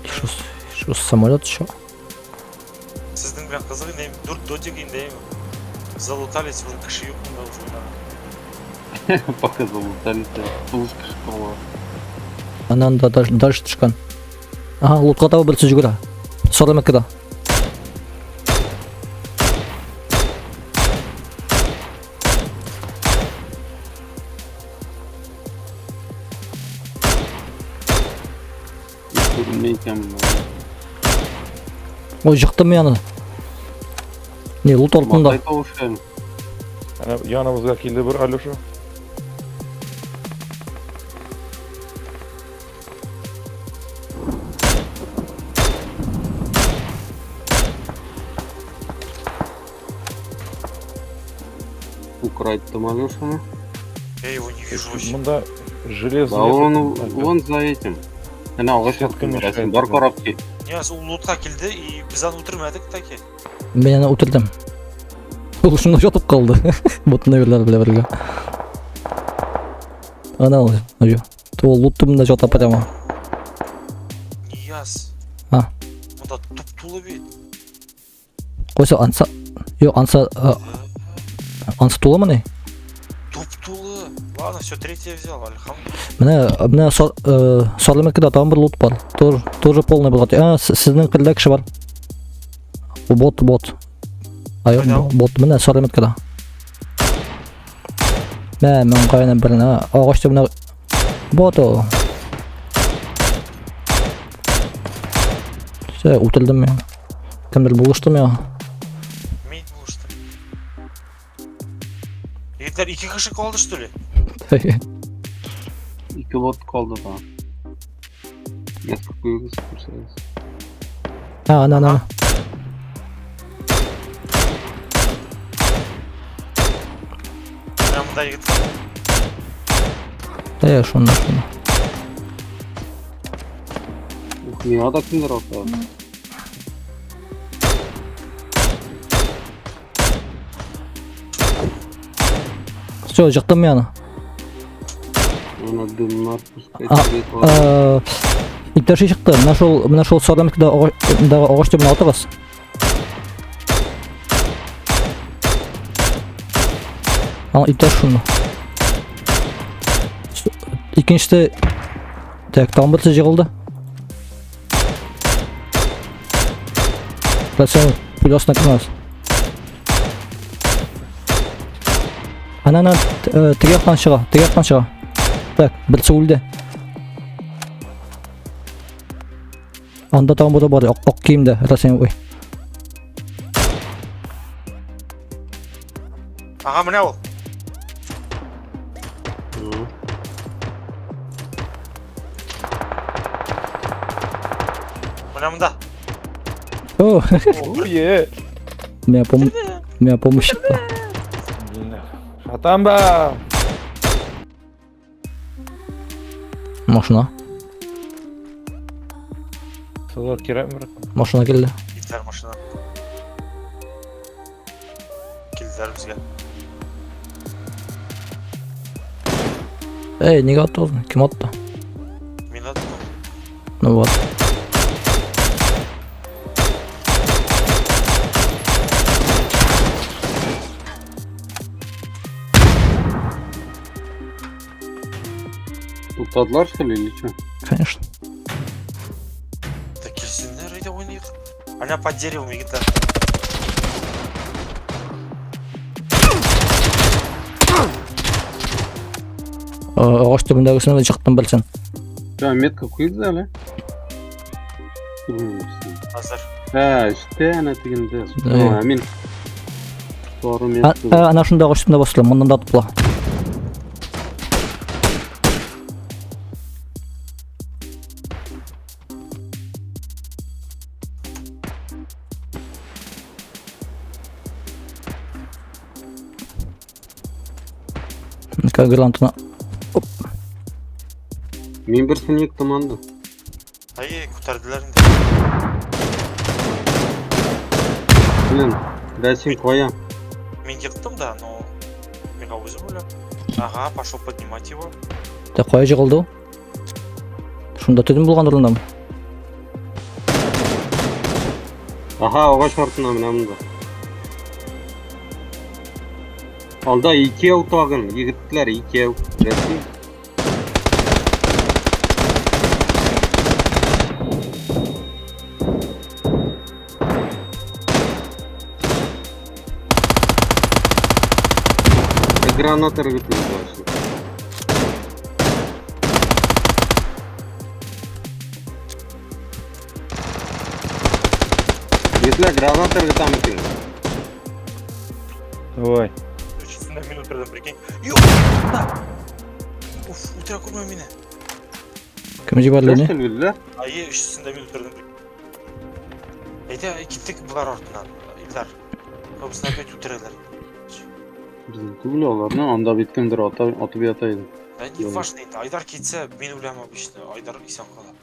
Şu самолет şu. Сіздің бірақ қызығы не дотик деймін. Залутались уже кіші yok bunda уже oynanan. Пока залутались, пушка школа. Анан да дальше тышкан. Ага, лутка таба бірсі жүгіра. Сорам екіда. Ой, жықтым яны. Не, лут ортында. Yanımızga keldi bir Aluşa. Украсть-то Алёшину? Я его не вижу вообще. Мында железный. Да он за этим. Ana ağaç yaptım resim. Dar korapti. Ya o loot'a kildi biz onu öldürmedik taki. Ben yana oturdum. Ул шунда жатып қалды. Ботына берлер бile. Ana ol. Aju. То луттумда жата прямо. Нияз. А. Мында туп-тулы бит. Қойса анса. Yok ansa ansa тола мыне? Туп-тулы. Ладно, все, третье взял, альхамдулилlah. Міне сорлемекеде там бір лут бар. Тоже полный болады. Сіздің қырда кіші бар. Бот. Айо, бот міне сорлемекеде. Мен қайынан бірін, ағашты міне бот о. Утылдым мен. Кімдір бұлыштым я. Мен бұлыштым. Егер iki kişi kaldı что ли? İki bot kaldı da. Neskолько yüzü sıkırsayız. Ana. Ben bunda yigit Ya şunlar. Niye da kimdir orta? Все, жықтым яны. Ona dümler pускай. İktaşı çıktı. Нашел сорамикада ағаш түбін атығыз. Ал ипташ шunu. İkincisi так, там бірсі жығылды. Sen pulosuna kırmaz. Ana tıryaktan çığa. Так, бірсі өлді. Анда там burada бар, ақ киімді, расен ой. Аға міне ол. Мына. О, Ой, меня помощь. Шатamba. Машина. Солар керем бір. Машина келді. Gitler maşına. Kildiler bizge. Ey, неге атты оздың? Кім атты? Мен attım. Ну вот. Tutladılar что ли или что? Конечно. Да келсеңдер үйде ойнайық. Ана под деревом егітler. Ағаш түбіндегісіне жықтым білсін. Да, метка koydu da lan. Hazır. Ha işte ana tiginde. Amin. Doğru metка. Ана шунда ағаш түбінде басылы, мұндан да атып бұла. Грантына. Мен бір сені команда. Ай, kurtardılar indi. Блин, дайсин коям. Мен yıktım da, но мен өзім ойлап. Ага, пошел поднимать его. Та қоя жығылды. Шунда түдім болған орындам. Aha ağaç артынан мына мында. Алда екеу тагын, егетләр екеу. Рәсми. Гранат ыргытмый башлый. Егетләр гранат ыргытам икән. Давай. 300 минут берден прикинь. Yok! Uf, ultra kurma mine. Kim jibardi Нәрсә uni? белдиләр? Ayı 300 minut berdim. Ayda gittik bular ortadan. İllar. Kapısına pek tutarlar. Bizim түгел аларны анда бит кемдер атып ята иде. Ben не важно indi. Aydar gitse ben ulamam işte. Aydar isen kalar.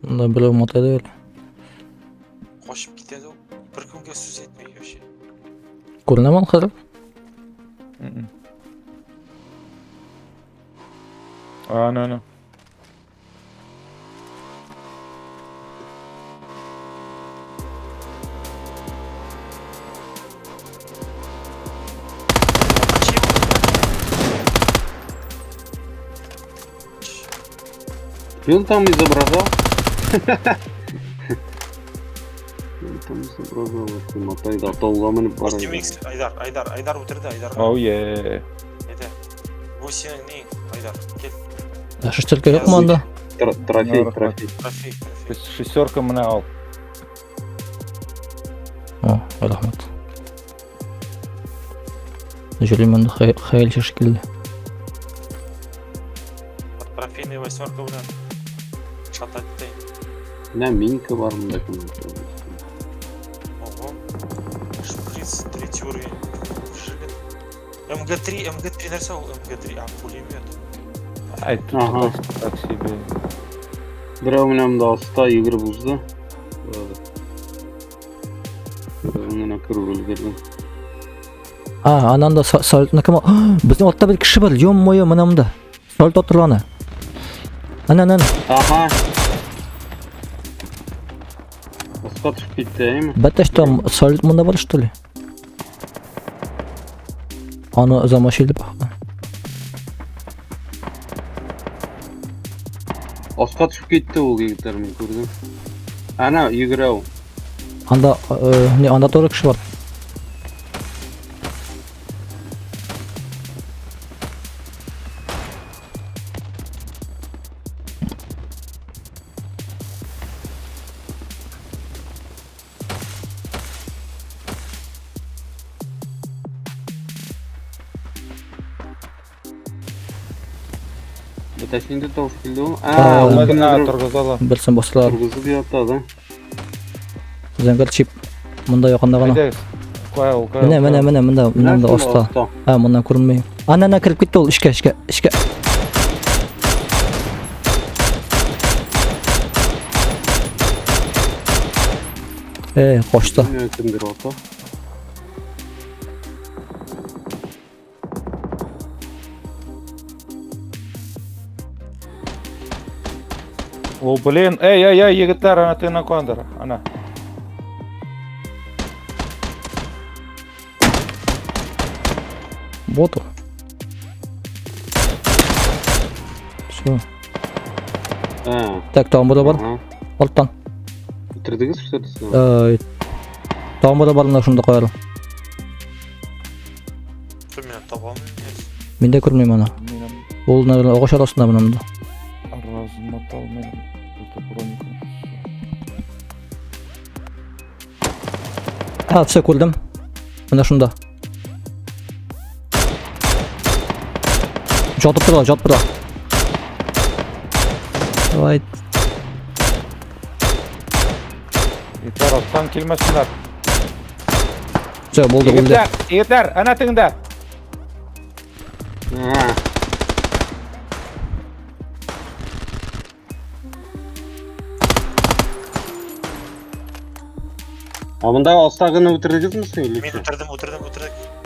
Unda bilim ataydı öyle. Koşup gitedi o. Bir kunga söz etmiyor şey. Ko'rinaman hozir? Ana. И он там изображал. Он там изображал, что матайды атауга менеп бара. 8x Aydar oturdu Aydar. Oh yeah. Ede. Bu senin neyin Aydar? Gel. Шаштерка yo'qmi unda? Трофей. Trafiği. Шестерка мына ал. О, rahmat. Жүреймін хәйлші шекілді. Трофейный восьмерка bilen çatat değil. Ne minka var mı da Ого. Шприц, 3 уровень. Жигит. МГ3 нәрсе ол МГ3, а пулемет. Ай, тут Ага. так себе. Біреу менен да аста егір бұзды. Біреуінен кіріп үлгердім. Ananda saltına kim? Bizim altta bir kişi var. Yommoyo mınamda. Salt oturlanı. Ana. Aha. Asqa түсіп кетті, әйме? Бәттәш там сalt мында бар что ли? Аны замашиліп. Асқа түсіп кетті ол егіттер мен көрдім. Ана, егірау. Анда тоже кişi var. Бәтәшінде тауыш келді ол. Алмадына тұрғызалы. Bilsin basılar. Тұрғызып ятады. Zengel chip. Mında yoqında gana. Haydi. Qo'y ol, qo'y ol. Mına mında osta. Ha, bundan ko'rinmaydi. Ana kirib ketdi ol ishga. Qo'shdi. Kimdir ota? О, блин, эй, егіттер, ана тына қондыр, ана. Боту. Все. Так, там burada бар. Altan. Бітірдіңіз көрсетісі? Там burada бар, мына шунда qo'yalım. Şu mene tapalım. Мен де көрмеймін ана. Ол наверное оғаш арасында мынамда. Размотал мен. Это броника. Все көрдім. Мына шунда. Жатып тұр. Давай. Yeter, alttan kelmesinler. Болды. Yeter, ана тыңда. Амында астағыны өтірдіңіз мүсің? Ben ötürdüm.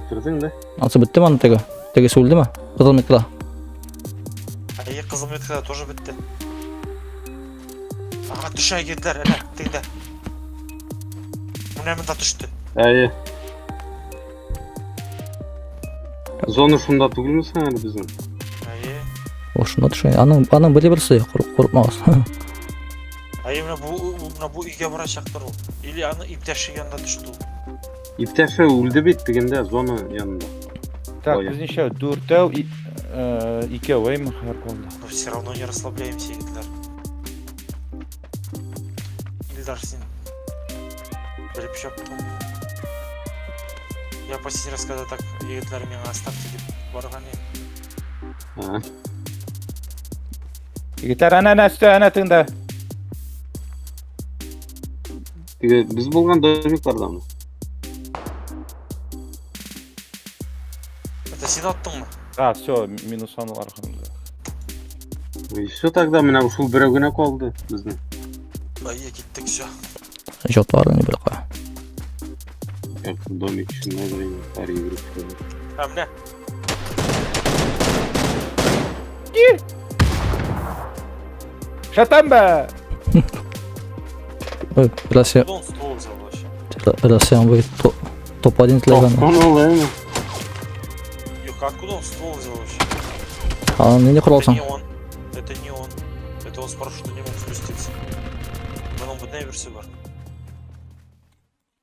Өтірдің да? Ансы бітті ме аны теге? Тегесі өлді ме? Қызыл меткіла. Ayı kızıl metkada тоже bitti. Aha düşe girdiler hele. Tıkda. Önümünde düştü. Әйе. Зона шунда түгілмесің әлі біздің? Ayı. Oşunda düşün. Anın bile birisi korkmaz. Ayı bu үйге барачактыр ол. Или аны иптеші yanında düştü ол. Иптәші өлді беттігінде зона янында. Так, Ой. біздіңше төртеу, екеу, ай мұхар болды. Но все равно не расслабляемся, Ильдар. Ильдар, сен біліп жаптың. Я последний раз, когда так егітлер мені оставьте деп барған едім. Егітер, әне үсті, әне тыңда. Біз болған домик бар да. Это сен аттың ма? А, все, минус аныл арқанымда. Еще тогда мына ушул біреугіне қалды біздің. Ayı gittik все. Jot var ne böyle koy. Домик үшін название пари игрушка. Ha ne? Şatan be! Biraz ya, Куда он ствол взял вообще? biraz ya bu топ-1 тлеган. Onu olayım. Юх, откуда он ствол взял вообще? Aa ne Это kuralsan? не он. Это не он. Это он с парашюта не мог спуститься. Bunun bu ne birisi var?